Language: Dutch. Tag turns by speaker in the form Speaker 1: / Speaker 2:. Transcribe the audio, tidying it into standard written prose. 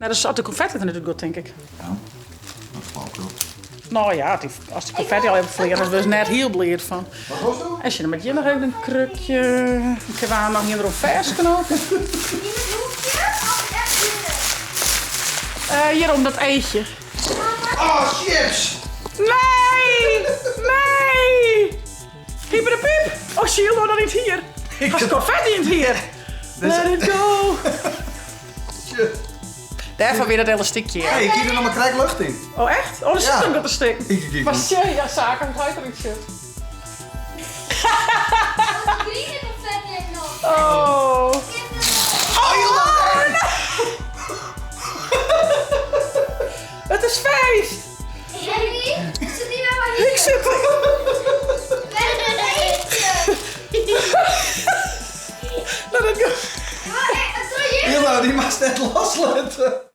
Speaker 1: Nou, dus de confetti er natuurlijk goed, denk ik.
Speaker 2: Ja, dat geloof ik wel.
Speaker 1: Nou ja, als die confetti al hebben vliegen, dan is net heel blij van.
Speaker 2: Wat was dat?
Speaker 1: Als je er met je nog even een krukje... Ik heb aan nog hier erop vers knopen. Hier om dat eitje.
Speaker 2: Oh, chips!
Speaker 1: Nee! Nee! Pieper de piep! Oh, Shield, dan niet hier. Als confetti in het hier. Let it go. Daarvan weer dat elastiekje.
Speaker 2: Hé, ik hier er nog maar krijg lucht in.
Speaker 1: Oh, echt? Oh, dat zit
Speaker 2: Ja.
Speaker 1: ook op een stuk.
Speaker 2: Ik
Speaker 1: Maar shit, ja, zaken, het gaat er niet shit. Oh.
Speaker 2: Oh, joh!
Speaker 1: Het is feest! Ik zit er. Let it go.
Speaker 2: Hilo, die mag net loslaten.